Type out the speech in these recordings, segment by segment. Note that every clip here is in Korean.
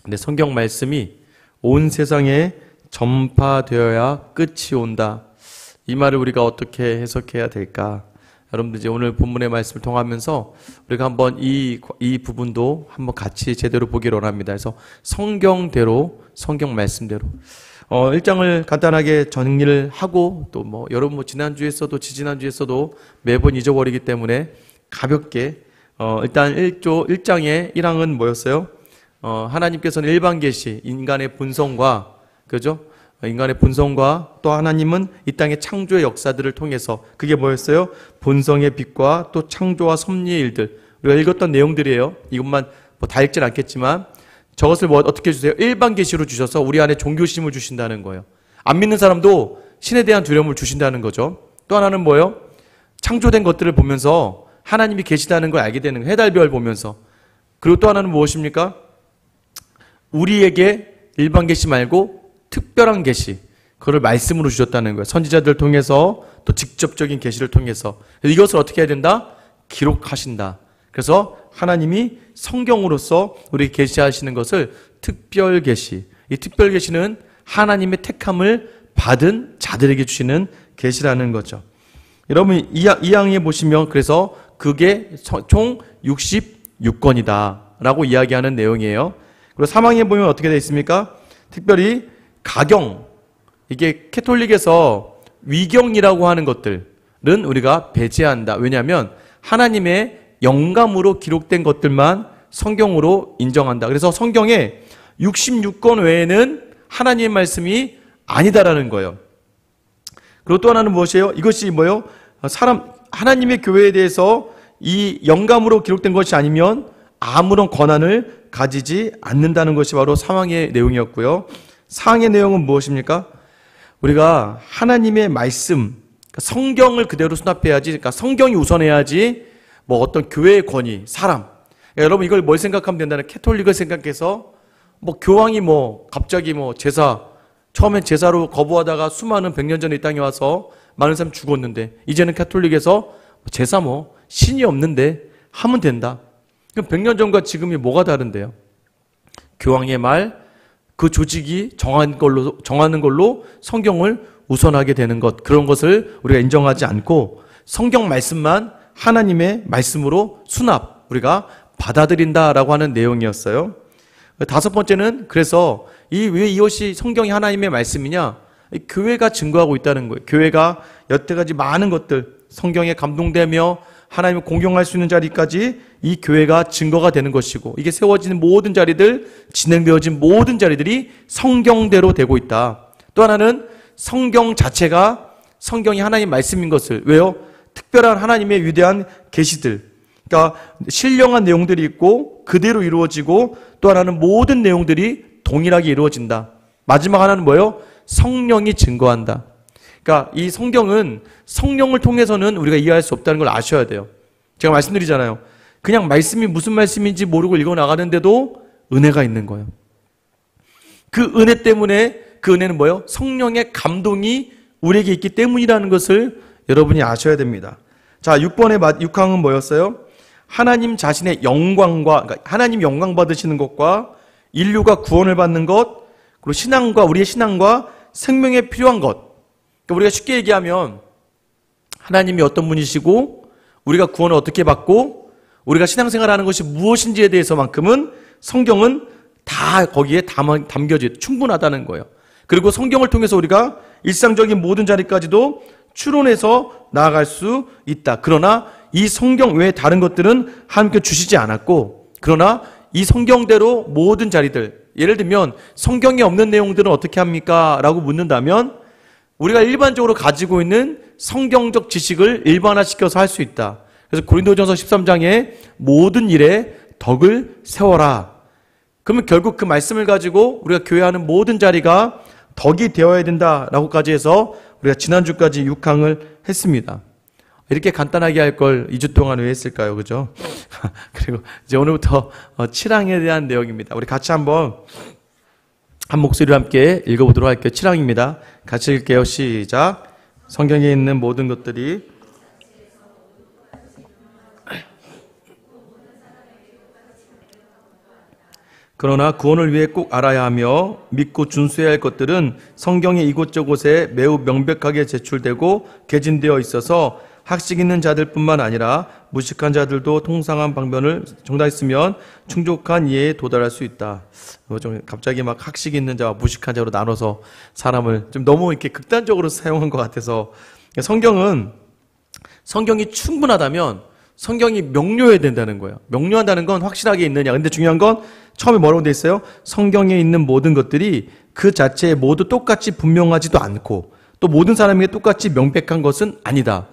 근데 성경 말씀이 온 세상에 전파되어야 끝이 온다. 이 말을 우리가 어떻게 해석해야 될까? 여러분들 이제 오늘 본문의 말씀을 통하면서 우리가 한번 이 부분도 한번 같이 제대로 보기를 원합니다. 그래서 성경대로, 성경 말씀대로 1장을 간단하게 정리를 하고 또 여러분 지난주에 지지난주에 매번 잊어버리기 때문에 가볍게 일단 1장의 1항은 뭐였어요? 하나님께서는 일반 계시, 인간의 본성과 그죠? 인간의 본성과 또 하나님은 이 땅의 창조의 역사들을 통해서 그게 뭐였어요? 본성의 빛과 또 창조와 섭리의 일들. 우리가 읽었던 내용들이에요. 이것만 다 읽진 않겠지만 저것을 어떻게 주세요? 일반 계시로 주셔서 우리 안에 종교심을 주신다는 거예요. 안 믿는 사람도 신에 대한 두려움을 주신다는 거죠. 또 하나는 뭐예요? 창조된 것들을 보면서 하나님이 계시다는 걸 알게 되는 거예요. 해달별 보면서. 그리고 또 하나는 무엇입니까? 우리에게 일반 계시 말고 특별한 계시, 그걸 말씀으로 주셨다는 거예요. 선지자들을 통해서 또 직접적인 계시를 통해서. 이것을 어떻게 해야 된다? 기록하신다. 그래서 하나님이 성경으로서 우리에게 계시하시는 것을 특별 계시. 이 특별 계시는 하나님의 택함을 받은 자들에게 주시는 계시라는 거죠. 여러분 이 항에 보시면 그래서 그게 총 66권이다 라고 이야기하는 내용이에요. 그리고 3항에 보면 어떻게 되어 있습니까? 특별히 가경, 이게 캐톨릭에서 위경이라고 하는 것들은 우리가 배제한다. 왜냐하면 하나님의 영감으로 기록된 것들만 성경으로 인정한다. 그래서 성경에 66권 외에는 하나님의 말씀이 아니다라는 거예요. 그리고 또 하나는 무엇이에요? 이것이 뭐예요? 하나님의 교회에 대해서 이 영감으로 기록된 것이 아니면 아무런 권한을 가지지 않는다는 것이 바로 3항의 내용이었고요. 4항의 내용은 무엇입니까? 우리가 하나님의 말씀, 성경을 그대로 수납해야지, 그러니까 성경이 우선해야지 어떤 교회의 권위, 사람. 여러분 이걸 뭘 생각하면 된다는 캐톨릭을 생각해서 교황이 갑자기 제사, 처음엔 제사로 거부하다가 수많은 100년 전에 이 땅에 와서 많은 사람이 죽었는데 이제는 캐톨릭에서 제사 신이 없는데 하면 된다. 그럼 100년 전과 지금이 뭐가 다른데요? 교황의 말, 그 조직이 정하는 걸로 성경을 우선하게 되는 것, 그런 것을 우리가 인정하지 않고 성경 말씀만 하나님의 말씀으로 수납, 우리가 받아들인다라고 하는 내용이었어요. 5번째는 그래서 왜 이것이 성경이 하나님의 말씀이냐? 교회가 증거하고 있다는 거예요. 교회가 여태까지 많은 것들, 성경에 감동되며 하나님을 공경할 수 있는 자리까지 이 교회가 증거가 되는 것이고, 이게 세워지는 모든 자리들, 진행되어진 모든 자리들이 성경대로 되고 있다. 또 하나는 성경 자체가 성경이 하나님 말씀인 것을, 왜요? 특별한 하나님의 위대한 계시들, 그러니까 신령한 내용들이 있고 그대로 이루어지고, 또 하나는 모든 내용들이 동일하게 이루어진다. 마지막 하나는 뭐예요? 성령이 증거한다. 그러니까 이 성경은 성령을 통해서는 우리가 이해할 수 없다는 걸 아셔야 돼요. 제가 말씀드리잖아요. 그냥 말씀이 무슨 말씀인지 모르고 읽어 나가는데도 은혜가 있는 거예요. 그 은혜 때문에, 그 은혜는 뭐예요? 성령의 감동이 우리에게 있기 때문이라는 것을 여러분이 아셔야 됩니다. 자, 6항은 뭐였어요? 하나님 자신의 영광과, 그러니까 하나님 영광 받으시는 것과 인류가 구원을 받는 것, 그리고 신앙과, 우리의 신앙과 생명에 필요한 것. 그러니까 우리가 쉽게 얘기하면 하나님이 어떤 분이시고 우리가 구원을 어떻게 받고 우리가 신앙생활하는 것이 무엇인지에 대해서만큼은 성경은 다 거기에 담겨져 충분하다는 거예요. 그리고 성경을 통해서 우리가 일상적인 모든 자리까지도 추론해서 나아갈 수 있다. 그러나 이 성경 외에 다른 것들은 하나님께 주시지 않았고, 그러나 이 성경대로 모든 자리들, 예를 들면 성경에 없는 내용들은 어떻게 합니까? 라고 묻는다면 우리가 일반적으로 가지고 있는 성경적 지식을 일반화시켜서 할 수 있다. 그래서 고린도전서 13장에 모든 일에 덕을 세워라. 그러면 결국 그 말씀을 가지고 우리가 교회하는 모든 자리가 덕이 되어야 된다라고까지 해서 우리가 지난주까지 6항을 했습니다. 이렇게 간단하게 할 걸 2주 동안 왜 했을까요? 그죠? 그리고 이제 오늘부터 7항에 대한 내용입니다. 우리 같이 한번 한 목소리로 함께 읽어보도록 할게요. 7항입니다. 같이 읽게요. 시작. 성경에 있는 모든 것들이 그러나 구원을 위해 꼭 알아야 하며 믿고 준수해야 할 것들은 성경의 이곳저곳에 매우 명백하게 제출되고 개진되어 있어서 학식 있는 자들뿐만 아니라 무식한 자들도 통상한 방편을 정당했으면 충족한 이해에 도달할 수 있다. 좀 갑자기 막 학식 있는 자와 무식한 자로 나눠서 사람을 좀 너무 이렇게 극단적으로 사용한 것 같아서, 성경이 충분하다면 성경이 명료해야 된다는 거예요. 명료한다는 건 확실하게 있느냐. 근데 중요한 건 처음에 뭐라고 돼 있어요? 성경에 있는 모든 것들이 그 자체에 모두 똑같이 분명하지도 않고 또 모든 사람에게 똑같이 명백한 것은 아니다.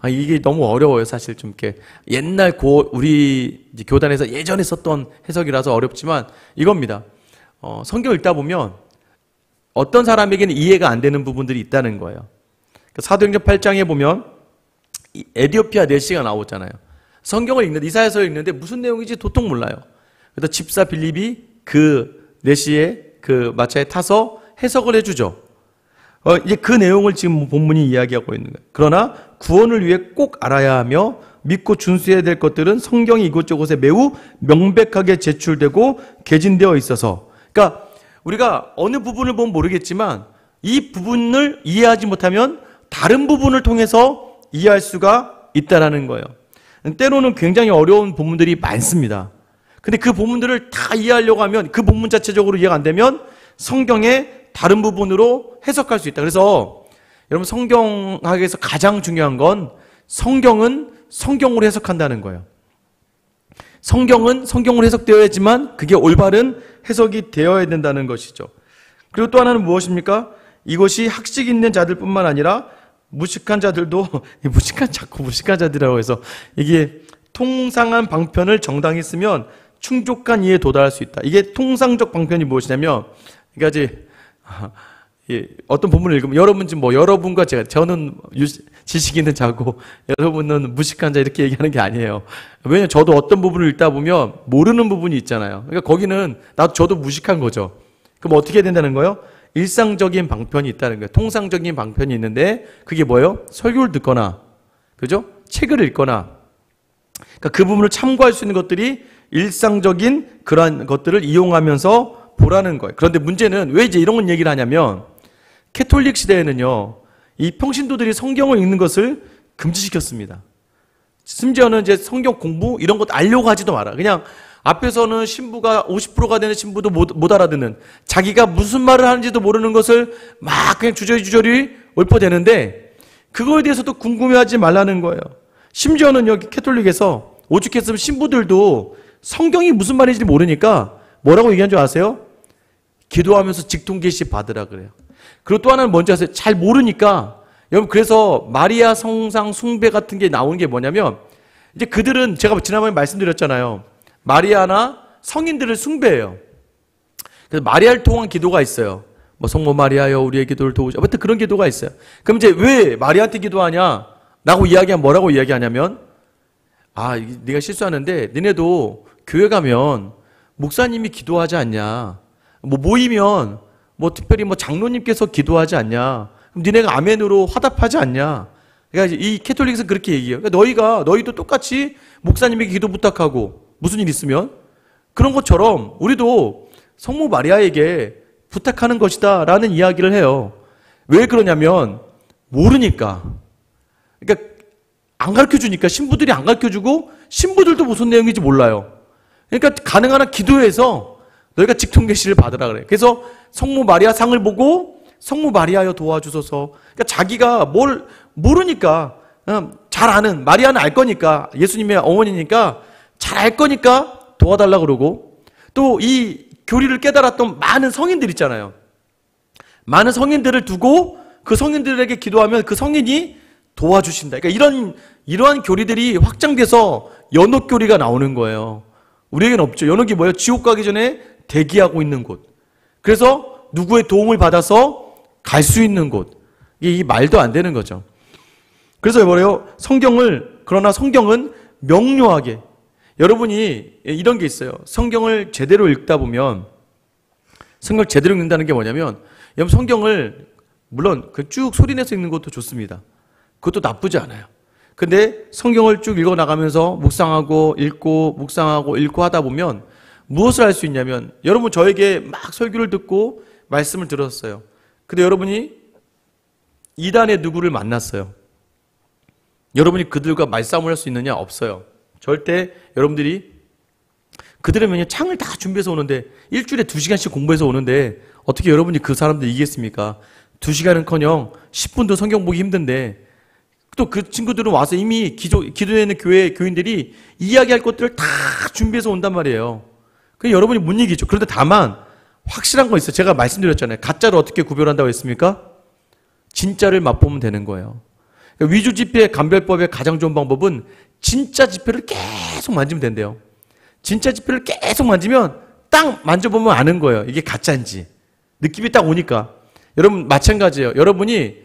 이게 너무 어려워요. 사실 좀 이렇게 옛날 우리 교단에서 예전에 썼던 해석이라서 어렵지만 이겁니다. 성경 읽다 보면 어떤 사람에게는 이해가 안 되는 부분들이 있다는 거예요. 사도행전 8장에 보면 에디오피아 내시가 나오잖아요. 성경을 읽는데, 이사야서를 읽는데 무슨 내용인지 도통 몰라요. 그래서 집사 빌립이 그 내시의 그 마차에 타서 해석을 해주죠. 이제 그 내용을 지금 본문이 이야기하고 있는 거예요. 그러나 구원을 위해 꼭 알아야 하며 믿고 준수해야 될 것들은 성경이 이곳저곳에 매우 명백하게 제출되고 개진되어 있어서, 그러니까 우리가 어느 부분을 보면 모르겠지만 이 부분을 이해하지 못하면 다른 부분을 통해서 이해할 수가 있다라는 거예요. 때로는 굉장히 어려운 본문들이 많습니다. 근데 그 본문들을 다 이해하려고 하면 그 본문 자체적으로 이해가 안 되면 성경의 다른 부분으로 해석할 수 있다. 그래서 여러분, 성경학에서 가장 중요한 건 성경은 성경으로 해석한다는 거예요. 성경은 성경으로 해석되어야지만 그게 올바른 해석이 되어야 된다는 것이죠. 그리고 또 하나는 무엇입니까? 이것이 학식 있는 자들뿐만 아니라 무식한 자들도, 자꾸 무식한 자들이라고 해서 이게 통상한 방편을 정당히 쓰면 충족한 이해에 도달할 수 있다. 이게 통상적 방편이 무엇이냐면, 그러니까 어떤 본문을 읽으면 여러분 지금 여러분과 저는 지식 있는 자고 여러분은 무식한 자 이렇게 얘기하는 게 아니에요. 왜냐면 저도 어떤 부분을 읽다 보면 모르는 부분이 있잖아요. 그러니까 거기는 저도 무식한 거죠. 그럼 어떻게 해야 된다는 거예요? 일상적인 방편이 있다는 거예요. 통상적인 방편이 있는데 그게 뭐예요? 설교를 듣거나, 그죠? 책을 읽거나, 그러니까 그 부분을 참고할 수 있는 것들이 일상적인 그러한 것들을 이용하면서 보라는 거예요. 그런데 문제는 왜 이제 이런 얘기를 하냐면, 캐톨릭 시대에는요, 이 평신도들이 성경을 읽는 것을 금지시켰습니다. 심지어는 이제 성경 공부 이런 것 알려고 하지도 마라. 그냥 앞에서는 신부가 50%가 되는 신부도 못 알아듣는, 자기가 무슨 말을 하는지도 모르는 것을 막 그냥 주저리 읊어대는데 그거에 대해서도 궁금해하지 말라는 거예요. 심지어는 여기 캐톨릭에서 오죽했으면 신부들도 성경이 무슨 말인지 모르니까 뭐라고 얘기한 줄 아세요? 기도하면서 직통계시 받으라 그래요. 그리고 또 하나는 뭔지 아세요? 잘 모르니까, 여러분, 그래서 마리아 성상 숭배 같은 게 나오는 게 뭐냐면, 이제 그들은 제가 지난번에 말씀드렸잖아요. 마리아나 성인들을 숭배해요. 그래서 마리아를 통한 기도가 있어요. 성모 마리아여 우리의 기도를 도우시오. 아무튼 그런 기도가 있어요. 그럼 이제 왜 마리아한테 기도하냐? 라고 이야기하면 뭐라고 이야기하냐면, 네가 실수하는데 니네도 교회 가면 목사님이 기도하지 않냐? 모이면 특별히 장로님께서 기도하지 않냐? 그럼 니네가 아멘으로 화답하지 않냐? 그러니까 이 캐톨릭에서 그렇게 얘기해요. 그러니까 너희도 똑같이 목사님에게 기도 부탁하고 무슨 일 있으면 그런 것처럼 우리도 성모 마리아에게 부탁하는 것이다 라는 이야기를 해요. 왜 그러냐면 모르니까. 그러니까 안 가르쳐주니까. 신부들이 안 가르쳐주고 신부들도 무슨 내용인지 몰라요. 그러니까 가능한 한 기도해서 너희가 직통계시를 받으라 그래요. 그래서 성모 마리아 상을 보고 성모 마리아여 도와주소서. 그러니까 자기가 뭘 모르니까, 잘 아는, 마리아는 알 거니까, 예수님의 어머니니까 잘 알 거니까 도와달라 그러고, 또 이 교리를 깨달았던 많은 성인들 있잖아요. 많은 성인들을 두고 그 성인들에게 기도하면 그 성인이 도와주신다. 그러니까 이러한 교리들이 확장돼서 연옥교리가 나오는 거예요. 우리에게는 없죠. 연옥이 뭐예요? 지옥 가기 전에 대기하고 있는 곳. 그래서 누구의 도움을 받아서 갈 수 있는 곳. 이게 말도 안 되는 거죠. 그래서 뭐래요? 그러나 성경은 명료하게, 여러분이 이런 게 있어요. 성경을 제대로 읽다 보면, 성경을 제대로 읽는다는 게 뭐냐면, 여러분 성경을 물론 쭉 소리내서 읽는 것도 좋습니다. 그것도 나쁘지 않아요. 근데 성경을 쭉 읽어 나가면서 묵상하고 읽고 묵상하고 읽고 하다 보면 무엇을 할 수 있냐면, 여러분 저에게 막 설교를 듣고 말씀을 들었어요. 근데 여러분이 이단의 누구를 만났어요. 여러분이 그들과 말싸움을 할 수 있느냐? 없어요. 절대 여러분들이 그들은 창을 다 준비해서 오는데, 일주일에 2시간씩 공부해서 오는데 어떻게 여러분이 그 사람들 이기겠습니까? 2시간은커녕 10분도 성경 보기 힘든데, 또 그 친구들은 와서 이미 기도에 있는 교회 교인들이 이야기할 것들을 다 준비해서 온단 말이에요. 그럼 여러분이 못 이기죠. 그런데 다만 확실한 거 있어요. 제가 말씀드렸잖아요. 가짜를 어떻게 구별한다고 했습니까? 진짜를 맛보면 되는 거예요. 그러니까 위조 지폐 감별법의 가장 좋은 방법은 진짜 지폐를 계속 만지면 된대요. 진짜 지폐를 계속 만지면 딱 만져보면 아는 거예요. 이게 가짜인지. 느낌이 딱 오니까. 여러분 마찬가지예요. 여러분이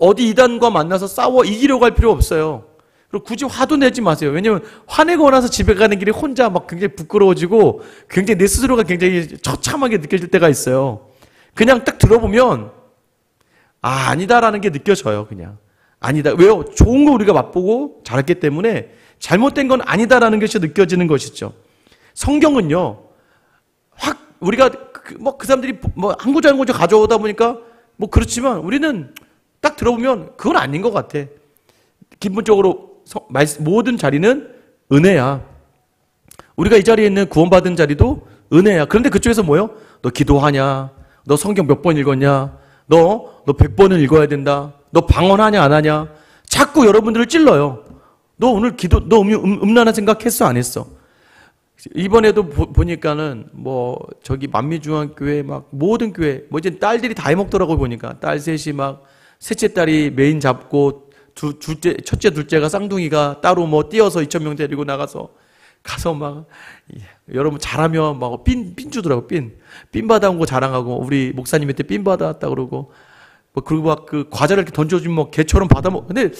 어디 이단과 만나서 싸워 이기려고 할 필요 없어요. 그리고 굳이 화도 내지 마세요. 왜냐면 화내고 나서 집에 가는 길이 혼자 막 굉장히 부끄러워지고 굉장히 내 스스로가 굉장히 처참하게 느껴질 때가 있어요. 그냥 딱 들어보면 아니다라는 게 느껴져요. 그냥 아니다. 왜요? 좋은 거 우리가 맛보고 자랐기 때문에 잘못된 건 아니다라는 것이 느껴지는 것이죠. 성경은요, 우리가 그 사람들이 한 구절 한 구절 가져오다 보니까 그렇지만 우리는 딱 들어보면 그건 아닌 것 같아. 기본적으로 모든 자리는 은혜야. 우리가 이 자리에 있는 구원받은 자리도 은혜야. 그런데 그쪽에서 뭐요? 너 기도하냐? 너 성경 몇 번 읽었냐? 너 100번을 읽어야 된다. 너 방언하냐 안 하냐? 자꾸 여러분들을 찔러요. 너 오늘 너 음란한 생각했어 안 했어? 이번에도 보니까는 저기 만미중앙교회 모든 교회 이제 딸들이 다 해먹더라고. 보니까 딸 셋이 셋째 딸이 메인 잡고 첫째 둘째가 쌍둥이가 따로 뛰어서 2,000명 데리고 나가서 여러분 잘하면 핀 주더라고. 핀 받아온 거 자랑하고, 우리 목사님한테 핀 받아왔다 그러고, 그리고 그 과자를 이렇게 던져주면 개처럼 근데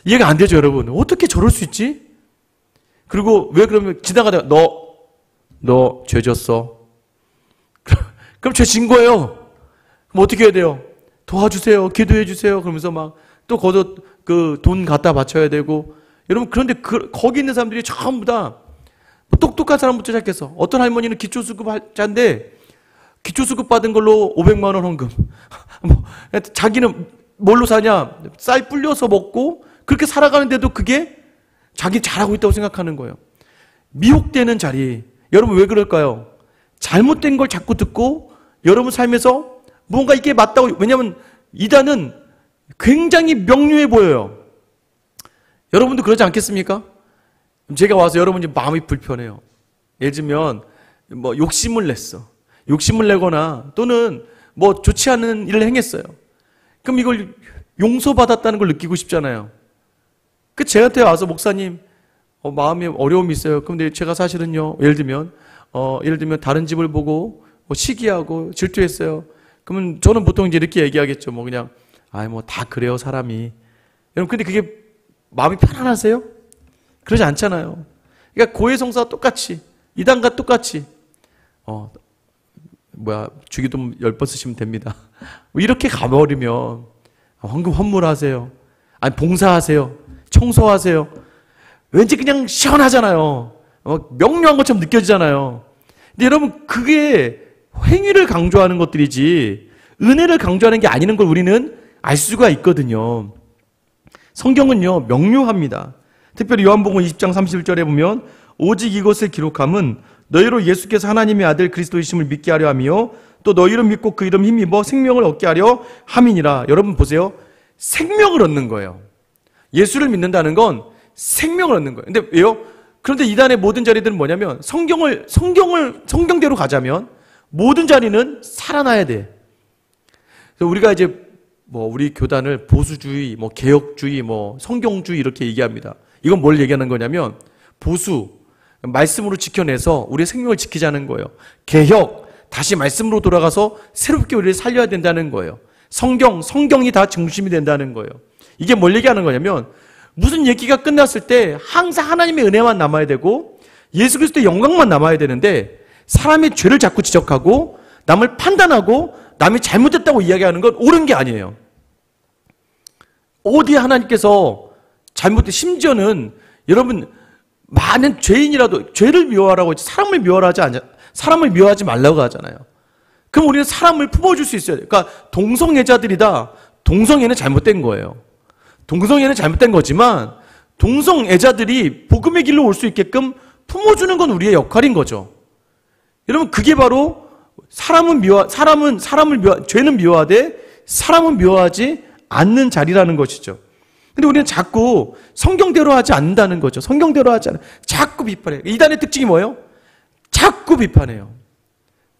이해가 안 되죠, 여러분. 어떻게 저럴 수 있지? 그리고 왜 그러면 지나가다가 너 죄 졌어. 그럼 죄 진 거예요. 그럼 어떻게 해야 돼요? 도와주세요. 기도해 주세요. 그러면서 또 거기서 그 돈 갖다 바쳐야 되고. 여러분, 그런데 거기 있는 사람들이 전부 다 똑똑한 사람부터 시작해서, 어떤 할머니는 기초수급자인데 기초수급 받은 걸로 500만 원 헌금. 자기는 뭘로 사냐? 쌀 불려서 먹고 그렇게 살아가는데도 그게 자기 잘하고 있다고 생각하는 거예요. 미혹되는 자리. 여러분 왜 그럴까요? 잘못된 걸 자꾸 듣고 여러분 삶에서 뭔가 이게 맞다고. 왜냐하면 이단은 굉장히 명료해 보여요. 여러분도 그러지 않겠습니까? 제가 와서 여러분이 마음이 불편해요. 예를 들면 욕심을 냈어. 욕심을 내거나 또는 좋지 않은 일을 행했어요. 그럼 이걸 용서받았다는 걸 느끼고 싶잖아요. 제한테 와서 목사님 마음에 어려움이 있어요. 그런데 제가 사실은요, 예를 들면 다른 집을 보고 시기하고 질투했어요. 그러면 저는 보통 이제 이렇게 얘기하겠죠. 그냥 다 그래요, 사람이. 여러분, 근데 그게 마음이 편안하세요? 그러지 않잖아요. 그러니까 고해성사와 똑같이, 이단과 똑같이 주기도 10번 쓰시면 됩니다. 이렇게 가버리면 헌금 헌물하세요. 봉사하세요. 청소하세요. 왠지 그냥 시원하잖아요. 명료한 것처럼 느껴지잖아요. 근데 여러분, 그게 행위를 강조하는 것들이지 은혜를 강조하는 게 아니는 걸 우리는 알 수가 있거든요. 성경은요, 명료합니다. 특별히 요한복음 20장 31절에 보면, 오직 이것을 기록함은 너희로 예수께서 하나님의 아들 그리스도이심을 믿게 하려 하며 또 너희로 믿고 그 이름 힘입어 생명을 얻게 하려 함이니라. 여러분 보세요. 생명을 얻는 거예요. 예수를 믿는다는 건 생명을 얻는 거예요. 근데 왜요? 그런데 이단의 모든 자리들은 뭐냐면 성경대로 가자면 모든 자리는 살아나야 돼. 그래서 우리가 이제 우리 교단을 보수주의, 개혁주의, 성경주의 이렇게 얘기합니다. 이건 뭘 얘기하는 거냐면 보수, 말씀으로 지켜내서 우리의 생명을 지키자는 거예요. 개혁, 다시 말씀으로 돌아가서 새롭게 우리를 살려야 된다는 거예요. 성경이 다 중심이 된다는 거예요. 이게 뭘 얘기하는 거냐면 무슨 얘기가 끝났을 때 항상 하나님의 은혜만 남아야 되고 예수 그리스도의 영광만 남아야 되는데 사람의 죄를 자꾸 지적하고 남을 판단하고 남이 잘못했다고 이야기하는 건 옳은 게 아니에요. 어디 하나님께서 심지어는 여러분 많은 죄인이라도 죄를 미워하라고 했지 사람을 미워하지 사람을 미워하지 말라고 하잖아요. 그럼 우리는 사람을 품어줄 수 있어야 돼요. 그러니까 동성애자들이다. 동성애는 잘못된 거예요. 동성애는 잘못된 거지만 동성애자들이 복음의 길로 올 수 있게끔 품어주는 건 우리의 역할인 거죠. 여러분, 그게 바로 죄는 미워하되 사람은 미워하지 않는 자리라는 것이죠. 근데 우리는 자꾸 성경대로 하지 않는다는 거죠. 성경대로 하지 않아요. 자꾸 비판해요. 이단의 특징이 뭐예요? 자꾸 비판해요.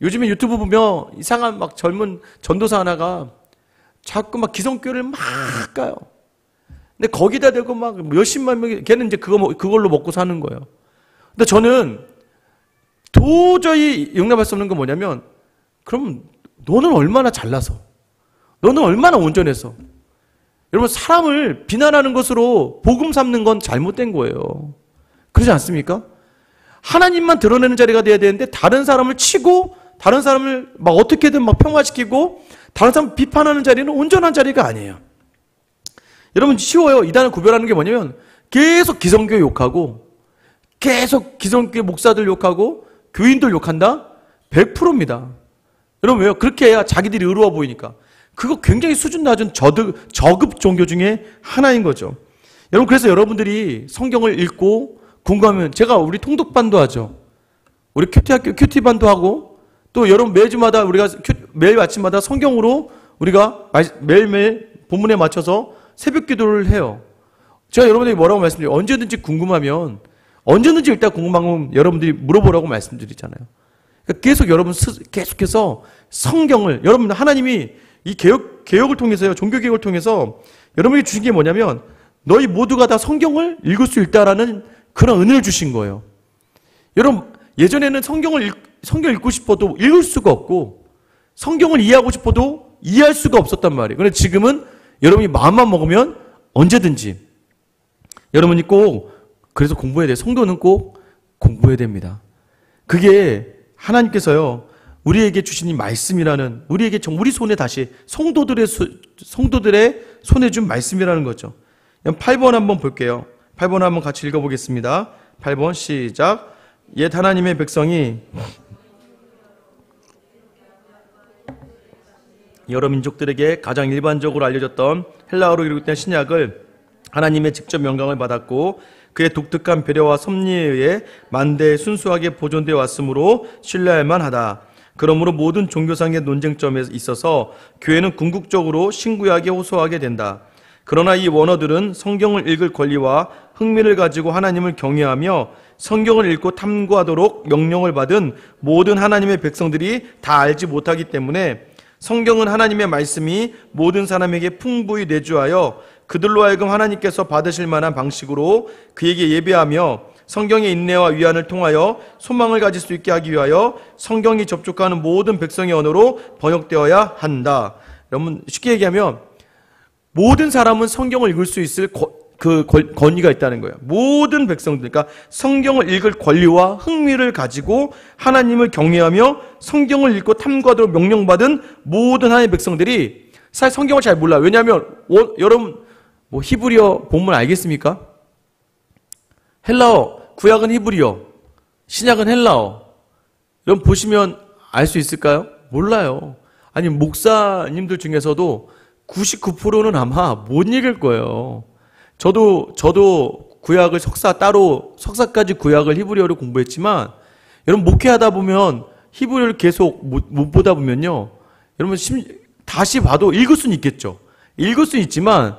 요즘에 유튜브 보면 이상한 막 젊은 전도사 하나가 자꾸 막 기성교를 막 까요. 근데 거기다 대고 막 몇십만 명이, 걔는 이제 그걸로 먹고 사는 거예요. 근데 저는 도저히 용납할 수 없는 건 뭐냐면, 그럼 너는 얼마나 잘나서, 너는 얼마나 온전해서, 여러분, 사람을 비난하는 것으로 복음 삼는 건 잘못된 거예요. 그러지 않습니까? 하나님만 드러내는 자리가 돼야 되는데 다른 사람을 치고 다른 사람을 막 어떻게든 막 평화시키고 다른 사람 비판하는 자리는 온전한 자리가 아니에요. 여러분, 쉬워요. 이단을 구별하는 게 뭐냐면 계속 기성교 욕하고 계속 기성교 목사들 욕하고 교인들 욕한다? 100%입니다. 여러분, 왜요? 그렇게 해야 자기들이 의로워 보이니까. 그거 굉장히 수준 낮은 저급 종교 중에 하나인 거죠. 여러분, 그래서 여러분들이 성경을 읽고 궁금하면, 제가 우리 통독반도 하죠. 우리 큐티학교 큐티반도 하고, 또 여러분 매주마다 우리가 매일 아침마다 성경으로 우리가 매일매일 본문에 맞춰서 새벽 기도를 해요. 제가 여러분들이 뭐라고 말씀드려요? 언제든지 궁금하면, 언제든지 일단 궁금하면 여러분들이 물어보라고 말씀드리잖아요. 그러니까 계속 여러분 계속해서 성경을, 여러분 하나님이 이 개혁을 통해서요, 종교개혁을 통해서 여러분에게 주신 게 뭐냐면 너희 모두가 다 성경을 읽을 수 있다라는 그런 은혜를 주신 거예요. 여러분, 예전에는 성경 읽고 싶어도 읽을 수가 없고 성경을 이해하고 싶어도 이해할 수가 없었단 말이에요. 그런데 지금은 여러분이 마음만 먹으면 언제든지 여러분이 꼭, 그래서 공부해야 돼요. 성도는 꼭 공부해야 됩니다. 그게 하나님께서요, 우리에게 주신 이 말씀이라는, 우리에게 우리 손에 다시 성도들의 손에 준 말씀이라는 거죠. 8번 한번 볼게요. 8번 한번 같이 읽어보겠습니다. 8번 시작. 옛 하나님의 백성이 여러 민족들에게 가장 일반적으로 알려졌던 헬라어로 기록된 신약을 하나님의 직접 명령을 받았고 그의 독특한 배려와 섭리에 의해 만대에 순수하게 보존되어 왔으므로 신뢰할 만하다. 그러므로 모든 종교상의 논쟁점에 있어서 교회는 궁극적으로 신구약에 호소하게 된다. 그러나 이 원어들은 성경을 읽을 권리와 흥미를 가지고 하나님을 경외하며 성경을 읽고 탐구하도록 명령을 받은 모든 하나님의 백성들이 다 알지 못하기 때문에 성경은 하나님의 말씀이 모든 사람에게 풍부히 내주하여 그들로 하여금 하나님께서 받으실 만한 방식으로 그에게 예배하며 성경의 인내와 위안을 통하여 소망을 가질 수 있게 하기 위하여 성경이 접촉하는 모든 백성의 언어로 번역되어야 한다. 여러분, 쉽게 얘기하면 모든 사람은 성경을 읽을 수 있을 권위가 있다는 거예요. 모든 백성들, 그러니까 성경을 읽을 권리와 흥미를 가지고 하나님을 경외하며 성경을 읽고 탐구하도록 명령받은 모든 하나님의 백성들이 사실 성경을 잘 몰라요. 왜냐하면 여러분 히브리어 본문 알겠습니까? 헬라어, 구약은 히브리어, 신약은 헬라어. 여러분 보시면 알 수 있을까요? 몰라요. 아니, 목사님들 중에서도 99%는 아마 못 읽을 거예요. 저도 구약을 석사까지 구약을 히브리어로 공부했지만, 여러분 목회하다 보면 히브리어를 계속 못 보다 보면요, 여러분 다시 봐도 읽을 수는 있겠죠. 읽을 수는 있지만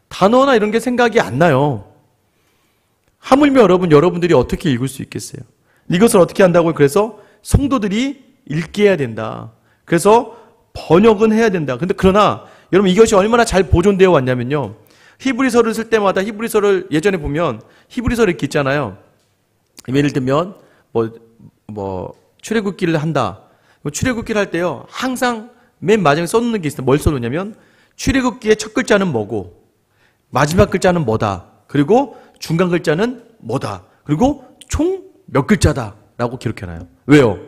단어나 이런 게 생각이 안 나요. 하물며 여러분들이 어떻게 읽을 수 있겠어요? 이것을 어떻게 한다고요? 그래서 성도들이 읽게 해야 된다. 그래서 번역은 해야 된다. 그러나 여러분, 이것이 얼마나 잘 보존되어 왔냐면요, 히브리서를 쓸 때마다 히브리서를 예전에 보면 히브리서를 이렇게 있잖아요. 예를 들면 출애굽기를 한다. 출애굽기를 할 때요, 항상 맨 마지막에 써놓는 게 있어요. 뭘 써놓냐면 출애굽기의 첫 글자는 뭐고 마지막 글자는 뭐다. 그리고 중간 글자는 뭐다. 그리고 총 몇 글자다 라고 기록해놔요. 왜요?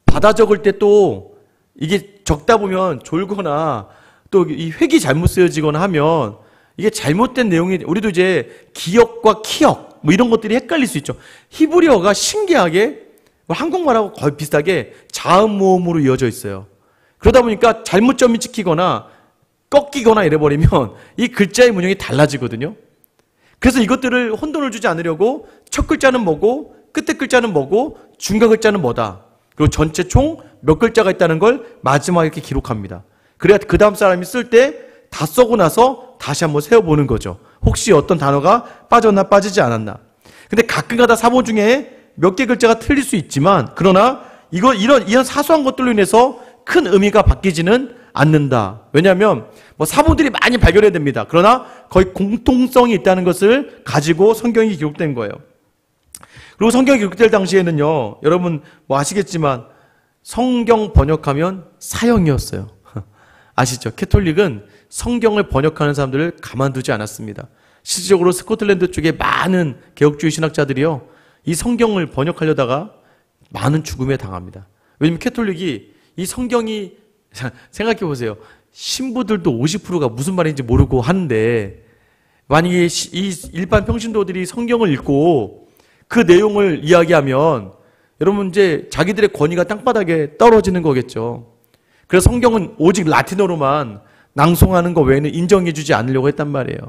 받아 적을 때 또 이게 적다 보면 졸거나 또 이 획이 잘못 쓰여지거나 하면 이게 잘못된 내용이, 우리도 이제 기역과 키역 이런 것들이 헷갈릴 수 있죠. 히브리어가 신기하게 한국말하고 거의 비슷하게 자음 모음으로 이어져 있어요. 그러다 보니까 잘못점이 찍히거나 꺾이거나 이래버리면 이 글자의 문형이 달라지거든요. 그래서 이것들을 혼돈을 주지 않으려고 첫 글자는 뭐고 끝에 글자는 뭐고 중간 글자는 뭐다. 그리고 전체 총 몇 글자가 있다는 걸 마지막에 이렇게 기록합니다. 그래야 그 다음 사람이 쓸 때 다 써고 나서 다시 한번 세어보는 거죠. 혹시 어떤 단어가 빠졌나 빠지지 않았나. 근데 가끔가다 사본 중에 몇 개 글자가 틀릴 수 있지만 그러나 이런 사소한 것들로 인해서 큰 의미가 바뀌지는 않는다. 왜냐하면 사본들이 많이 발견해야 됩니다. 그러나 거의 공통성이 있다는 것을 가지고 성경이 기록된 거예요. 그리고 성경이 기록될 당시에는요, 여러분 아시겠지만 성경 번역하면 사형이었어요. 아시죠? 캐톨릭은 성경을 번역하는 사람들을 가만두지 않았습니다. 실질적으로 스코틀랜드 쪽에 많은 개혁주의 신학자들이요, 이 성경을 번역하려다가 많은 죽음에 당합니다. 왜냐하면 캐톨릭이 이 성경이, 생각해 보세요. 신부들도 50%가 무슨 말인지 모르고 하는데 만약에 이 일반 평신도들이 성경을 읽고 그 내용을 이야기하면 여러분 이제 자기들의 권위가 땅바닥에 떨어지는 거겠죠. 그래서 성경은 오직 라틴어로만 낭송하는 거 외에는 인정해주지 않으려고 했단 말이에요.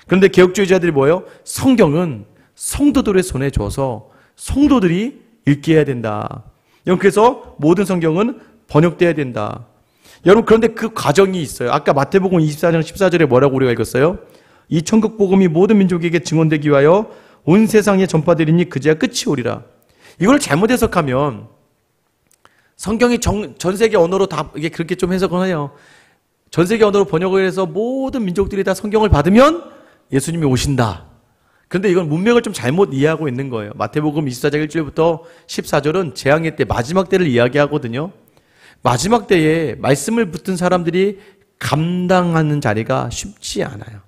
그런데 개혁주의자들이 뭐예요? 성경은 성도들의 손에 줘서 성도들이 읽게 해야 된다. 그래서 모든 성경은 번역돼야 된다. 여러분 그런데 그 과정이 있어요. 아까 마태복음 24장 14절에 뭐라고 우리가 읽었어요? 이 천국 복음이 모든 민족에게 증언되기 위하여 온 세상에 전파되리니 그제야 끝이 오리라. 이걸 잘못 해석하면 성경이 전 세계 언어로 다 이게 그렇게 좀 해석을 해요. 전 세계 언어로 번역을 해서 모든 민족들이 다 성경을 받으면 예수님이 오신다. 그런데 이건 문맥을 좀 잘못 이해하고 있는 거예요. 마태복음 24장 1절부터 14절은 재앙의 때 마지막 때를 이야기하거든요. 마지막 때에 말씀을 붙든 사람들이 감당하는 자리가 쉽지 않아요.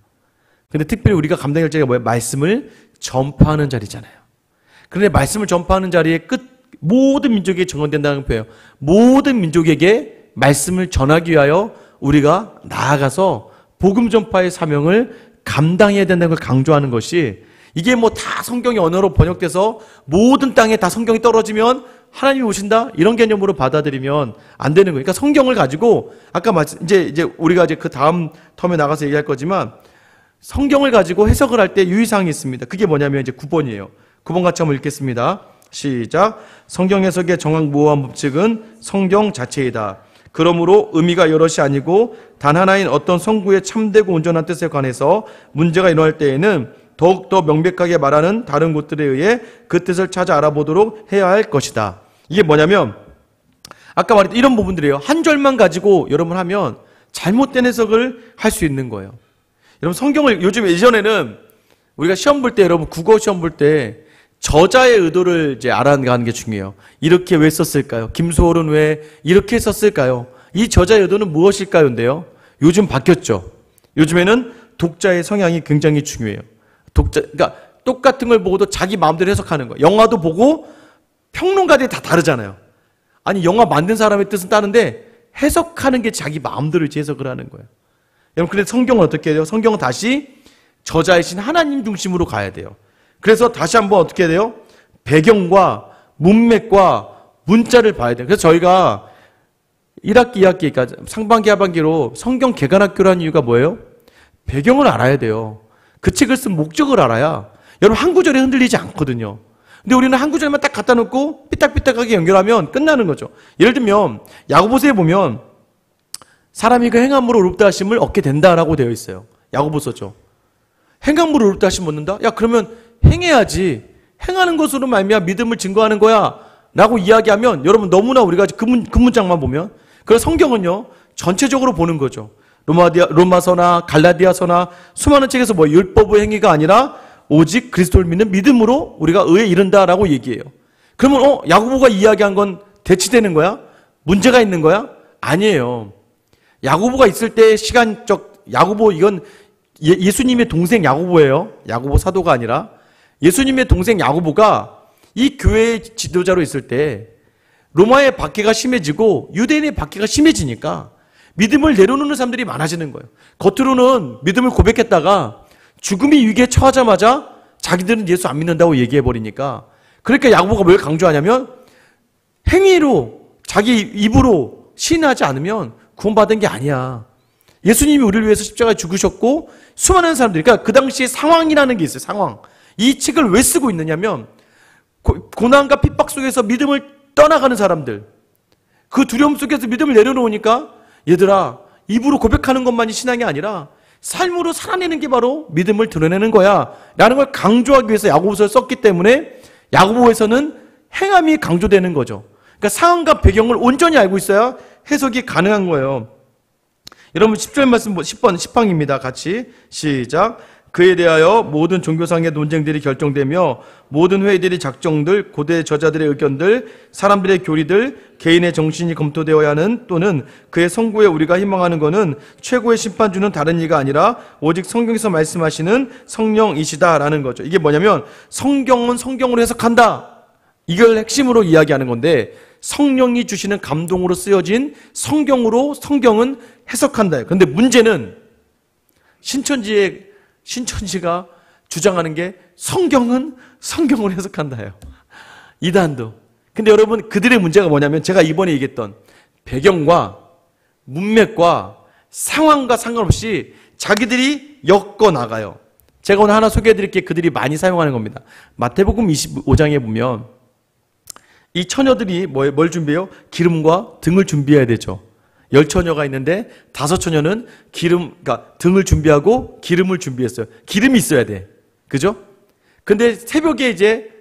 근데 특별히 우리가 감당할 자리가 뭐예요? 말씀을 전파하는 자리잖아요. 그런데 말씀을 전파하는 자리에 모든 민족에게 증언된다는 표현이에요. 모든 민족에게 말씀을 전하기 위하여 우리가 나아가서 복음 전파의 사명을 감당해야 된다는 걸 강조하는 것이, 이게 다 성경의 언어로 번역돼서 모든 땅에 다 성경이 떨어지면 하나님이 오신다? 이런 개념으로 받아들이면 안 되는 거예요. 그러니까 성경을 가지고, 아까 이제 우리가 이제 그 다음 텀에 나가서 얘기할 거지만, 성경을 가지고 해석을 할 때 유의사항이 있습니다. 그게 뭐냐면 이제 9번이에요. 9번 같이 한번 읽겠습니다. 시작. 성경 해석의 정확무호한 법칙은 성경 자체이다. 그러므로 의미가 여럿이 아니고 단 하나인 어떤 성구의 참되고 온전한 뜻에 관해서 문제가 일어날 때에는 더욱더 명백하게 말하는 다른 곳들에 의해 그 뜻을 찾아 알아보도록 해야 할 것이다. 이게 뭐냐면 아까 말했던 이런 부분들이에요. 한 절만 가지고 여러분 하면 잘못된 해석을 할 수 있는 거예요. 여러분 성경을 요즘 예전에는 우리가 시험 볼 때, 여러분 국어 시험 볼 때 저자의 의도를 이제 알아가는 게 중요해요. 이렇게 왜 썼을까요? 김소월은 왜 이렇게 썼을까요? 이 저자의 의도는 무엇일까요?인데요. 요즘 바뀌었죠. 요즘에는 독자의 성향이 굉장히 중요해요. 그러니까 똑같은 걸 보고도 자기 마음대로 해석하는 거예요. 영화도 보고 평론가들이 다 다르잖아요. 아니 영화 만든 사람의 뜻은 다른데 해석하는 게 자기 마음대로 해석을 하는 거예요. 여러분 근데 성경은 어떻게 해요? 성경은 다시 저자이신 하나님 중심으로 가야 돼요. 그래서 다시 한번 어떻게 해야 돼요? 배경과 문맥과 문자를 봐야 돼요. 그래서 저희가 1학기, 2학기, 그러니까 상반기, 하반기로 성경 개관학교를 한 이유가 뭐예요? 배경을 알아야 돼요. 그 책을 쓴 목적을 알아야 여러분 한 구절에 흔들리지 않거든요. 근데 우리는 한 구절만 딱 갖다 놓고 삐딱삐딱하게 연결하면 끝나는 거죠. 예를 들면 야고보서에 보면 사람이 그 행함으로 의롭다 하심을 얻게 된다라고 되어 있어요. 야고보서죠. 행함으로 의롭다 하심 얻는다? 야 그러면 행해야지. 행하는 것으로 말미암아 믿음을 증거하는 거야 라고 이야기하면 여러분 너무나 우리가 그 문장만 보면, 그래서 성경은요 전체적으로 보는 거죠. 로마서나 갈라디아서나 수많은 책에서 율법의 행위가 아니라 오직 그리스도를 믿는 믿음으로 우리가 의에 이른다라고 얘기해요. 그러면 야고보가 이야기한 건 대치되는 거야? 문제가 있는 거야? 아니에요. 야고보가 있을 때 시간적, 야고보 이건 예수님의 동생 야고보예요. 야고보 사도가 아니라 예수님의 동생 야고보가 이 교회의 지도자로 있을 때 로마의 박해가 심해지고 유대인의 박해가 심해지니까 믿음을 내려놓는 사람들이 많아지는 거예요. 겉으로는 믿음을 고백했다가 죽음이 위기에 처하자마자 자기들은 예수 안 믿는다고 얘기해버리니까, 그러니까 야고보가 뭘 강조하냐면 행위로 자기 입으로 시인하지 않으면 구원받은 게 아니야. 예수님이 우리를 위해서 십자가에 죽으셨고 수많은 사람들이, 그러니까 그 당시에 상황이라는 게 있어요. 상황. 이 책을 왜 쓰고 있느냐면 고난과 핍박 속에서 믿음을 떠나가는 사람들, 그 두려움 속에서 믿음을 내려놓으니까 얘들아, 입으로 고백하는 것만이 신앙이 아니라 삶으로 살아내는 게 바로 믿음을 드러내는 거야 라는 걸 강조하기 위해서 야고보서를 썼기 때문에 야고보에서는 행함이 강조되는 거죠. 그러니까 상황과 배경을 온전히 알고 있어야 해석이 가능한 거예요. 여러분 10절 말씀 10번 10항입니다. 같이 시작. 그에 대하여 모든 종교상의 논쟁들이 결정되며 모든 회의들이 작정들, 고대 저자들의 의견들, 사람들의 교리들, 개인의 정신이 검토되어야 하는, 또는 그의 선고에 우리가 희망하는 것은 최고의 심판주는 다른 이가 아니라 오직 성경에서 말씀하시는 성령이시다라는 거죠. 이게 뭐냐면 성경은 성경으로 해석한다, 이걸 핵심으로 이야기하는 건데, 성령이 주시는 감동으로 쓰여진 성경으로 성경은 해석한다. 그런데 문제는 신천지가 주장하는 게 성경은 성경으로 해석한다예요. 이단도. 근데 여러분, 그들의 문제가 뭐냐면 제가 이번에 얘기했던 배경과 문맥과 상황과 상관없이 자기들이 엮어 나가요. 제가 오늘 하나 소개해드릴게. 그들이 많이 사용하는 겁니다. 마태복음 25장에 보면 이 처녀들이 뭘 준비해요? 기름과 등을 준비해야 되죠. 10처녀가 있는데 5처녀는 그러니까 등을 준비하고 기름을 준비했어요. 기름이 있어야 돼. 그죠? 근데 새벽에 이제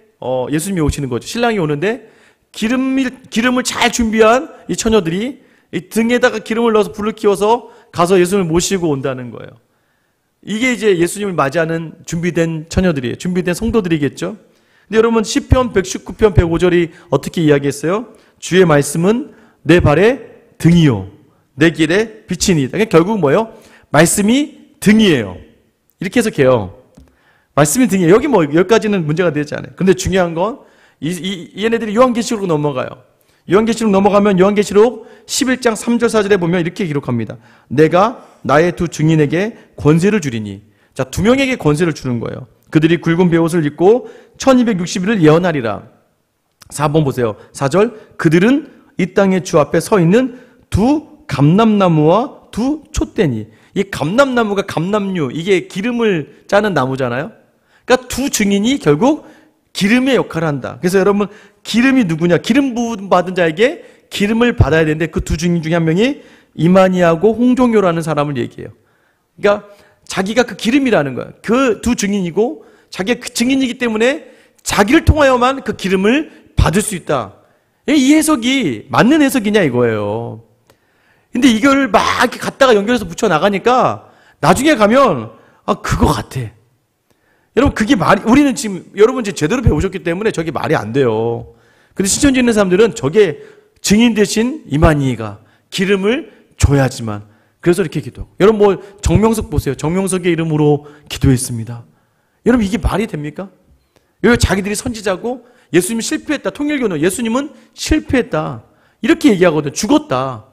예수님이 오시는 거죠. 신랑이 오는데 기름을 잘 준비한 이 처녀들이 이 등에다가 기름을 넣어서 불을 키워서 가서 예수님을 모시고 온다는 거예요. 이게 이제 예수님을 맞이하는 준비된 처녀들이에요. 준비된 성도들이겠죠. 근데 여러분 시편 119편 105절이 어떻게 이야기했어요? 주의 말씀은 내 발의 등이요 내 길의 빛이니. 그러니까 결국 뭐예요? 말씀이 등이에요. 이렇게 해석해요. 말씀이 등이에요. 여기 여기까지는 문제가 되지 않아요. 근데 중요한 건 얘네들이 요한계시록으로 넘어가요. 요한계시록 넘어가면 요한계시록 11장 3절 4절에 보면 이렇게 기록합니다. 내가 나의 두 증인에게 권세를 주리니. 자, 두 명에게 권세를 주는 거예요. 그들이 굵은 베옷을 입고 1260일을 예언하리라. 4번 보세요. 4절. 그들은 이 땅의 주 앞에 서 있는 두 감람나무와 두 촛대니. 이 감람나무가 감람류, 이게 기름을 짜는 나무잖아요. 그러니까 두 증인이 결국 기름의 역할을 한다. 그래서 여러분, 기름이 누구냐? 기름 부음 받은 자에게 기름을 받아야 되는데 그 두 증인 중에 한 명이 이마니하고 홍종효라는 사람을 얘기해요. 그러니까 자기가 그 기름이라는 거야. 그 두 증인이고 자기가 그 증인이기 때문에 자기를 통하여만 그 기름을 받을 수 있다. 이 해석이 맞는 해석이냐 이거예요. 근데 이걸 막 이렇게 갖다가 연결해서 붙여 나가니까 나중에 가면 그거 같아. 여러분, 그게 우리는 지금 여러분 이제 제대로 배우셨기 때문에 저게 말이 안 돼요. 근데 신천지 있는 사람들은 저게 증인 대신 이만희가 기름을 줘야지만. 그래서 이렇게 기도하고. 여러분 정명석 보세요. 정명석의 이름으로 기도했습니다. 여러분, 이게 말이 됩니까? 여기 자기들이 선지자고 예수님은 실패했다. 통일교는 예수님은 실패했다. 이렇게 얘기하거든. 죽었다.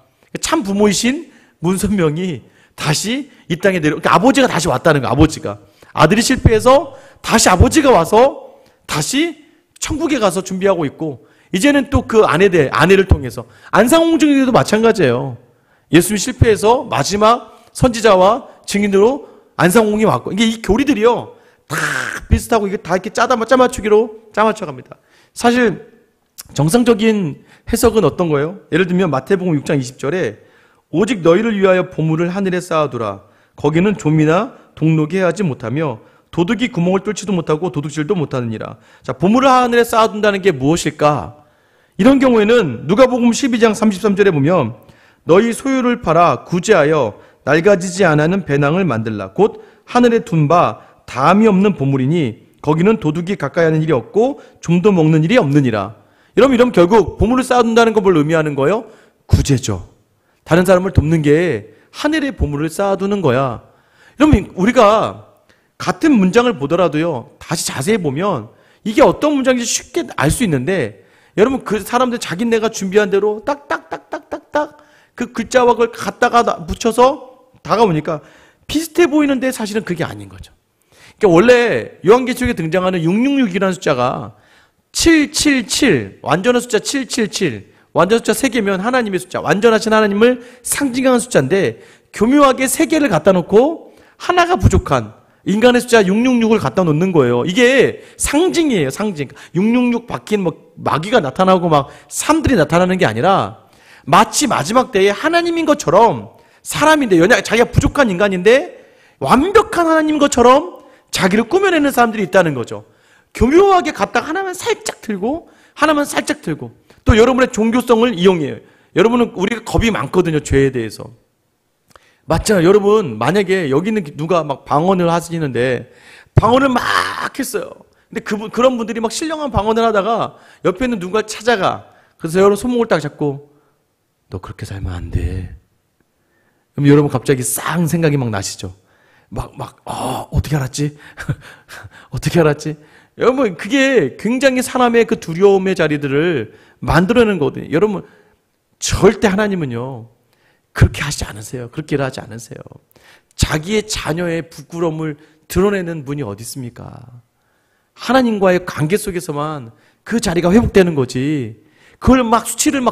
참 부모이신 문선명이 다시 이 땅에 그러니까 아버지가 다시 왔다는 거야. 아버지가. 아들이 실패해서 다시 아버지가 와서 다시 천국에 가서 준비하고 있고, 이제는 또 그 아내를 통해서 안상홍증인도 마찬가지예요. 예수님 실패해서 마지막 선지자와 증인으로 안상홍이 왔고, 이게 이 교리들이요 다 비슷하고 이게 다 이렇게 짜맞추기로 짜맞춰갑니다. 사실 정상적인 해석은 어떤 거예요? 예를 들면 마태복음 6장 20절에 오직 너희를 위하여 보물을 하늘에 쌓아두라. 거기는 좀이나 동록이 해하지 못하며 도둑이 구멍을 뚫지도 못하고 도둑질도 못하느니라. 자, 보물을 하늘에 쌓아둔다는 게 무엇일까? 이런 경우에는 누가복음 12장 33절에 보면 너희 소유를 팔아 구제하여 낡아지지 않는 배낭을 만들라. 곧 하늘에 둔 바 다함이 없는 보물이니 거기는 도둑이 가까이 하는 일이 없고 좀도 먹는 일이 없느니라. 이러면 결국 보물을 쌓아둔다는 걸 뭘 의미하는 거예요? 구제죠. 다른 사람을 돕는 게 하늘에 보물을 쌓아두는 거야. 여러분, 우리가 같은 문장을 보더라도요, 다시 자세히 보면 이게 어떤 문장인지 쉽게 알 수 있는데, 여러분, 그 사람들 자기네가 준비한 대로 딱딱딱딱딱딱 그 글자와 그걸 갖다가 붙여서 다가오니까 비슷해 보이는데 사실은 그게 아닌 거죠. 그러니까 원래 요한계시록에 등장하는 666이라는 숫자가 777, 완전한 숫자 777, 완전 숫자 3개면 하나님의 숫자, 완전하신 하나님을 상징하는 숫자인데 교묘하게 3개를 갖다 놓고 하나가 부족한 인간의 숫자 666을 갖다 놓는 거예요. 이게 상징이에요, 상징. 666 박힌 마귀가 나타나고 막 사람들이 나타나는 게 아니라 마치 마지막 때에 하나님인 것처럼 사람인데, 자기가 부족한 인간인데 완벽한 하나님인 것처럼 자기를 꾸며내는 사람들이 있다는 거죠. 교묘하게 갖다가 하나만 살짝 들고 하나만 살짝 들고 또 여러분의 종교성을 이용해요. 여러분은 우리가 겁이 많거든요, 죄에 대해서. 맞잖아요. 여러분 만약에 여기 있는 누가 막 방언을 하시는데 방언을 막 했어요. 근데 그런 분들이 막 신령한 방언을 하다가 옆에 있는 누가 찾아가. 그래서 여러분 손목을 딱 잡고 너 그렇게 살면 안 돼. 그럼 여러분 갑자기 쌍 생각이 막 나시죠. 어떻게 알았지? 어떻게 알았지? 여러분 그게 굉장히 사람의 그 두려움의 자리들을 만들어내는 거거든요. 여러분 절대 하나님은요 그렇게 하지 않으세요. 그렇게 일하지 않으세요. 자기의 자녀의 부끄러움을 드러내는 분이 어디 있습니까? 하나님과의 관계 속에서만 그 자리가 회복되는 거지. 그걸 막 수치를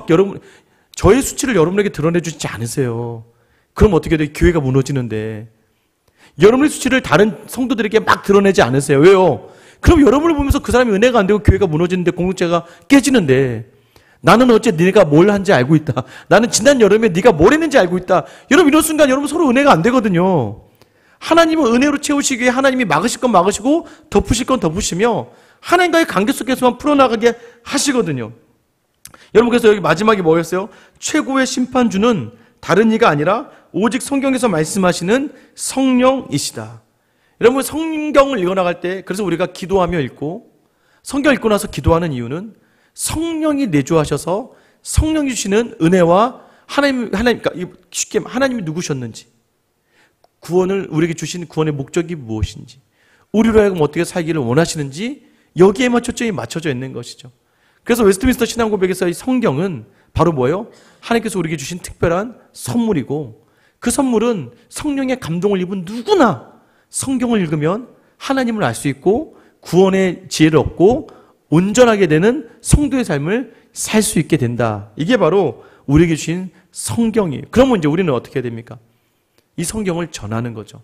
저의 수치를 여러분에게 드러내주지 않으세요. 그럼 어떻게 돼요? 교회가 무너지는데. 여러분의 수치를 다른 성도들에게 막 드러내지 않으세요. 왜요? 그럼 여러분을 보면서 그 사람이 은혜가 안 되고 교회가 무너지는데 공동체가 깨지는데 나는 어째 네가 뭘 한지 알고 있다. 나는 지난 여름에 네가 뭘 했는지 알고 있다. 여러분 이런 순간 여러분 서로 은혜가 안 되거든요. 하나님은 은혜로 채우시기 위해 하나님이 막으실 건 막으시고 덮으실 건 덮으시며 하나님과의 관계 속에서만 풀어나가게 하시거든요. 여러분 그래서 여기 마지막에 뭐였어요? 최고의 심판주는 다른 이가 아니라 오직 성경에서 말씀하시는 성령이시다. 여러분 성경을 읽어나갈 때 그래서 우리가 기도하며 읽고 성경 읽고 나서 기도하는 이유는 성령이 내주하셔서 성령이 주시는 은혜와 그러니까 쉽게 하나님이 누구셨는지 구원을 우리에게 주신 구원의 목적이 무엇인지 우리로 하여금 어떻게 살기를 원하시는지 여기에만 초점이 맞춰져 있는 것이죠. 그래서 웨스트민스터 신앙고백에서 이 성경은 바로 뭐예요? 하나님께서 우리에게 주신 특별한 선물이고 그 선물은 성령의 감동을 입은 누구나 성경을 읽으면 하나님을 알 수 있고 구원의 지혜를 얻고 온전하게 되는 성도의 삶을 살 수 있게 된다. 이게 바로 우리에게 주신 성경이에요. 그러면 이제 우리는 어떻게 해야 됩니까? 이 성경을 전하는 거죠.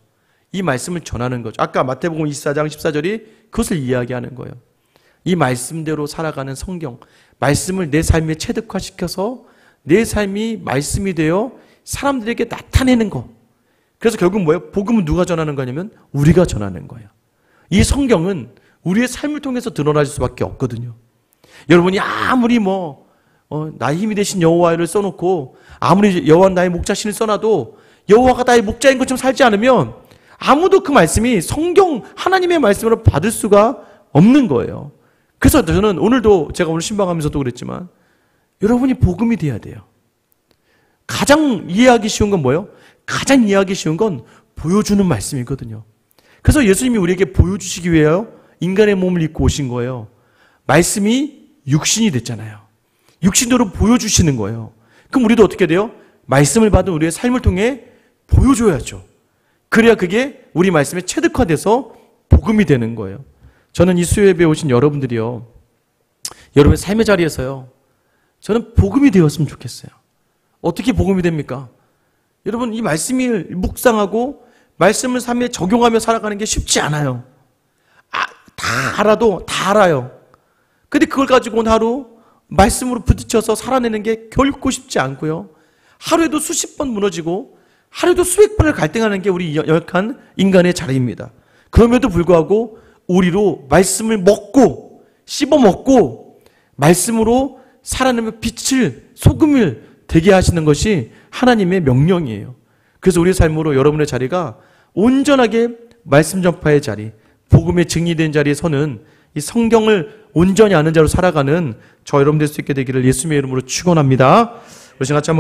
이 말씀을 전하는 거죠. 아까 마태복음 24장 14절이 그것을 이야기하는 거예요. 이 말씀대로 살아가는 성경, 말씀을 내 삶에 체득화시켜서 내 삶이 말씀이 되어 사람들에게 나타내는 거. 그래서 결국 뭐예요? 복음은 누가 전하는 거냐면 우리가 전하는 거예요. 이 성경은 우리의 삶을 통해서 드러날 수밖에 없거든요. 여러분이 아무리 나의 힘이 되신 여호와를 써놓고 아무리 여호와 나의 목자신을 써놔도 여호와가 나의 목자인 것처럼 살지 않으면 아무도 그 말씀이 성경 하나님의 말씀으로 받을 수가 없는 거예요. 그래서 저는 오늘도 제가 오늘 신방하면서도 그랬지만 여러분이 복음이 돼야 돼요. 가장 이해하기 쉬운 건 뭐예요? 가장 이해하기 쉬운 건 보여주는 말씀이거든요. 그래서 예수님이 우리에게 보여주시기 위하여 인간의 몸을 입고 오신 거예요. 말씀이 육신이 됐잖아요. 육신으로 보여주시는 거예요. 그럼 우리도 어떻게 돼요? 말씀을 받은 우리의 삶을 통해 보여줘야죠. 그래야 그게 우리 말씀에 체득화돼서 복음이 되는 거예요. 저는 이 수요예배에 오신 여러분들이요. 여러분의 삶의 자리에서요. 저는 복음이 되었으면 좋겠어요. 어떻게 복음이 됩니까? 여러분 이 말씀을 묵상하고 말씀을 삶에 적용하며 살아가는 게 쉽지 않아요. 다 알아도 다 알아요. 근데 그걸 가지고 하루 말씀으로 부딪혀서 살아내는 게 결코 쉽지 않고요. 하루에도 수십 번 무너지고 하루에도 수백 번을 갈등하는 게 우리 연약한 인간의 자리입니다. 그럼에도 불구하고 우리로 말씀을 먹고 씹어먹고 말씀으로 살아내며 빛을 소금을 되게 하시는 것이 하나님의 명령이에요. 그래서 우리의 삶으로 여러분의 자리가 온전하게 말씀 전파의 자리, 복음의 증리된 자리에 서는 이 성경을 온전히 아는 자로 살아가는 저 여러분 될 수 있게 되기를 예수님의 이름으로 축원합니다. 우리 같이 한번